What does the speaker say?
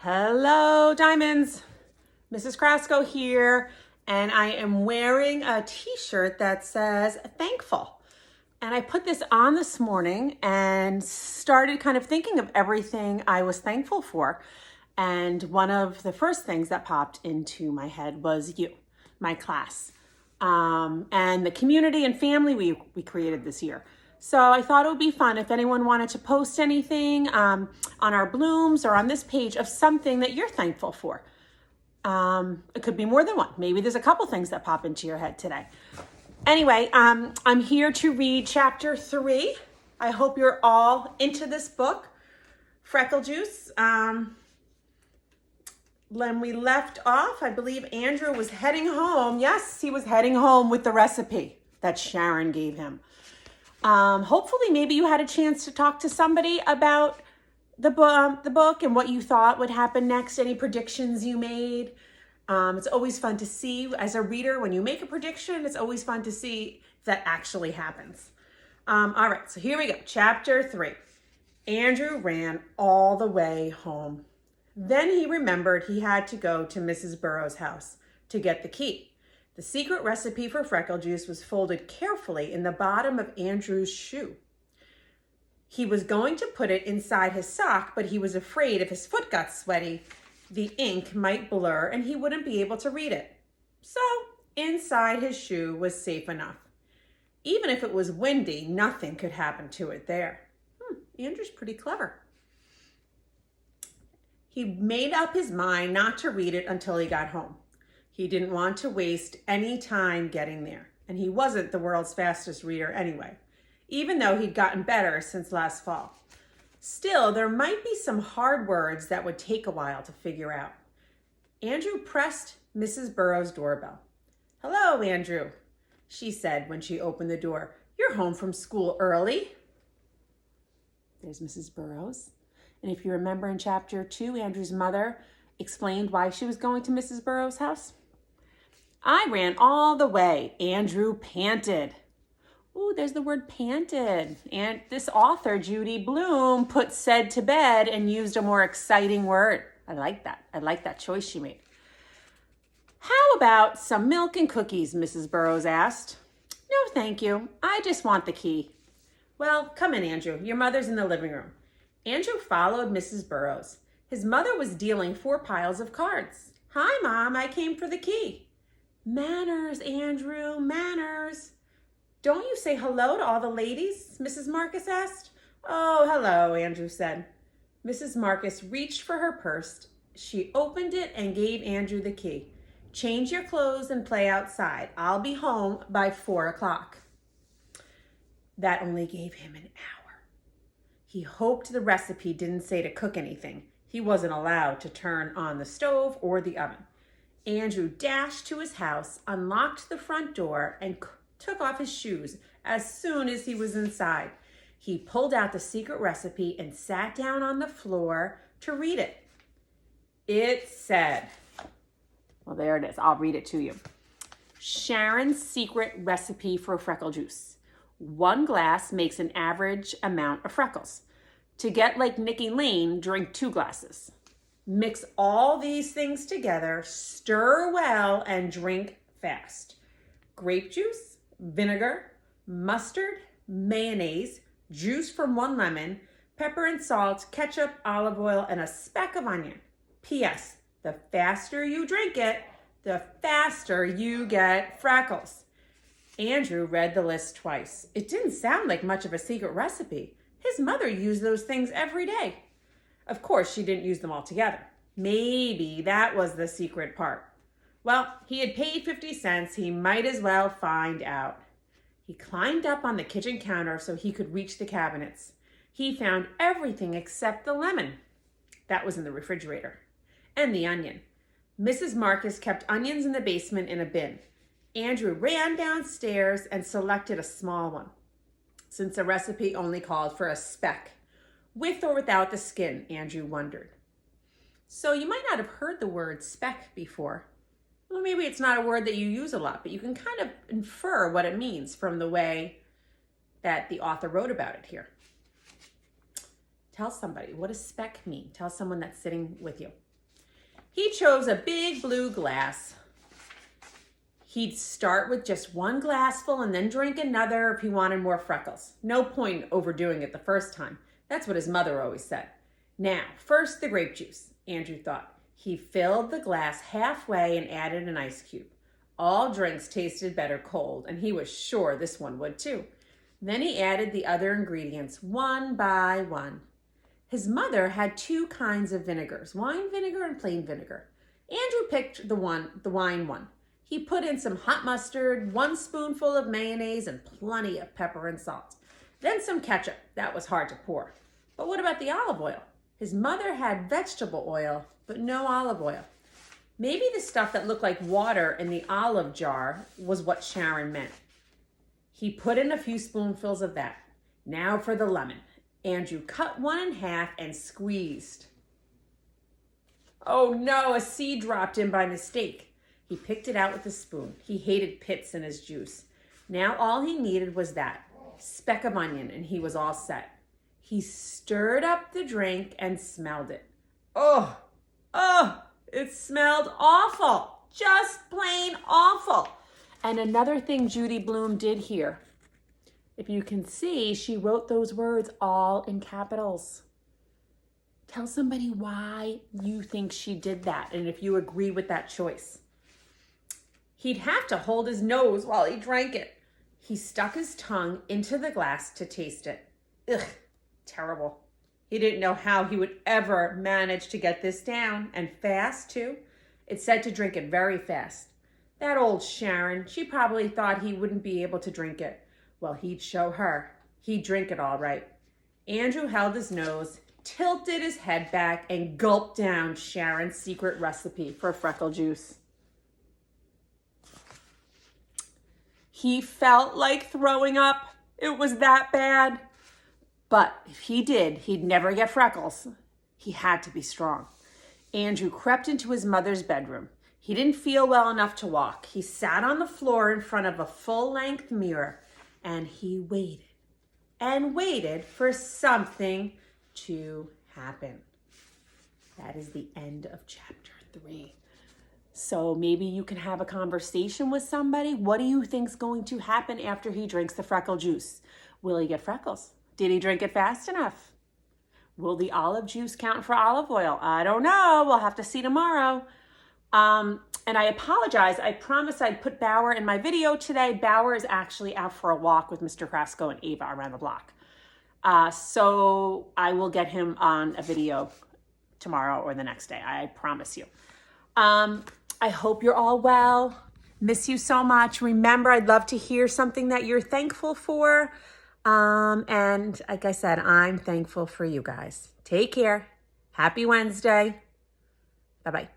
Hello, Diamonds. Mrs. Krasko here, and I am wearing a t-shirt that says thankful. And I put this on this morning and started kind of thinking of everything I was thankful for. And one of the first things that popped into my head was you, my class, and the community and family we created this year. So I thought it would be fun if anyone wanted to post anything on our blooms or on this page of something that you're thankful for. It could be more than one. Maybe there's a couple things that pop into your head today. Anyway, I'm here to read chapter 3. I hope you're all into this book, Freckle Juice. When we left off, I believe Andrew was heading home. Yes, he was heading home with the recipe that Sharon gave him. Hopefully, maybe you had a chance to talk to somebody about the book and what you thought would happen next, any predictions you made. It's always fun to see as a reader when you make a prediction. It's always fun to see if that actually happens. All right, so here we go. Chapter 3. Andrew ran all the way home. Then he remembered he had to go to Mrs. Burrow's house to get the key. The secret recipe for freckle juice was folded carefully in the bottom of Andrew's shoe. He was going to put it inside his sock, but he was afraid if his foot got sweaty, the ink might blur and he wouldn't be able to read it. So inside his shoe was safe enough. Even if it was windy, nothing could happen to it there. Andrew's pretty clever. He made up his mind not to read it until he got home. He didn't want to waste any time getting there, and he wasn't the world's fastest reader anyway, even though he'd gotten better since last fall. Still, there might be some hard words that would take a while to figure out. Andrew pressed Mrs. Burrow's doorbell. "Hello, Andrew," she said when she opened the door. "You're home from school early." There's Mrs. Burrow's. And if you remember in chapter 2, Andrew's mother explained why she was going to Mrs. Burrow's house. "I ran all the way," Andrew panted. Ooh, there's the word panted. And this author, Judy Blume, put said to bed and used a more exciting word. I like that. I like that choice she made. "How about some milk and cookies?" Mrs. Burrows asked. "No, thank you. I just want the key." "Well, come in, Andrew. Your mother's in the living room." Andrew followed Mrs. Burrows. His mother was dealing 4 piles of cards. "Hi, Mom. I came for the key." "Manners, Andrew, manners." "Don't you say hello to all the ladies?" Mrs. Marcus asked. "Oh, hello," Andrew said. Mrs. Marcus reached for her purse. She opened it and gave Andrew the key. "Change your clothes and play outside. I'll be home by 4 o'clock. That only gave him an hour. He hoped the recipe didn't say to cook anything. He wasn't allowed to turn on the stove or the oven. Andrew dashed to his house, unlocked the front door, and took off his shoes as soon as he was inside. He pulled out the secret recipe and sat down on the floor to read it. It said, well, there it is. I'll read it to you. Sharon's secret recipe for freckle juice. 1 glass makes an average amount of freckles. To get like Nikki Lane, drink 2 glasses. Mix all these things together, stir well, and drink fast. Grape juice, vinegar, mustard, mayonnaise, juice from 1 lemon, pepper and salt, ketchup, olive oil, and a speck of onion. P.S. The faster you drink it, the faster you get freckles. Andrew read the list twice. It didn't sound like much of a secret recipe. His mother used those things every day. Of course, she didn't use them all together. Maybe that was the secret part. Well, he had paid 50 cents. He might as well find out. He climbed up on the kitchen counter so he could reach the cabinets. He found everything except the lemon. That was in the refrigerator. And the onion. Mrs. Marcus kept onions in the basement in a bin. Andrew ran downstairs and selected a small one, since the recipe only called for a speck. With or without the skin, Andrew wondered. So you might not have heard the word speck before. Well, maybe it's not a word that you use a lot, but you can kind of infer what it means from the way that the author wrote about it here. Tell somebody, what does speck mean? Tell someone that's sitting with you. He chose a big blue glass. He'd start with just one glassful and then drink another if he wanted more freckles. No point overdoing it the first time. That's what his mother always said. Now, first the grape juice, Andrew thought. He filled the glass halfway and added an ice cube. All drinks tasted better cold, and he was sure this one would too. Then he added the other ingredients one by one. His mother had two kinds of vinegars, wine vinegar and plain vinegar. Andrew picked the wine one. He put in some hot mustard, 1 spoonful of mayonnaise, and plenty of pepper and salt. Then some ketchup. That was hard to pour. But what about the olive oil? His mother had vegetable oil, but no olive oil. Maybe the stuff that looked like water in the olive jar was what Sharon meant. He put in a few spoonfuls of that. Now for the lemon. Andrew cut one in half and squeezed. Oh no, a seed dropped in by mistake. He picked it out with a spoon. He hated pits in his juice. Now all he needed was that speck of onion, and he was all set. He stirred up the drink and smelled it. Oh, it smelled awful. Just plain awful. And another thing Judy Blume did here. If you can see, she wrote those words all in capitals. Tell somebody why you think she did that and if you agree with that choice. He'd have to hold his nose while he drank it. He stuck his tongue into the glass to taste it. Ugh, terrible. He didn't know how he would ever manage to get this down, and fast too. It said to drink it very fast. That old Sharon, she probably thought he wouldn't be able to drink it. Well, he'd show her. He'd drink it all right. Andrew held his nose, tilted his head back, and gulped down Sharon's secret recipe for freckle juice. He felt like throwing up. It was that bad. But if he did, he'd never get freckles. He had to be strong. Andrew crept into his mother's bedroom. He didn't feel well enough to walk. He sat on the floor in front of a full-length mirror, and he waited and waited for something to happen. That is the end of chapter 3. So maybe you can have a conversation with somebody. What do you think's going to happen after he drinks the freckle juice? Will he get freckles? Did he drink it fast enough? Will the olive juice count for olive oil? I don't know. We'll have to see tomorrow. And I apologize. I promised I'd put Bauer in my video today. Bauer is actually out for a walk with Mr. Krasko and Ava around the block. So I will get him on a video tomorrow or the next day. I promise you. I hope you're all well. Miss you so much. Remember, I'd love to hear something that you're thankful for. And like I said, I'm thankful for you guys. Take care. Happy Wednesday. Bye-bye.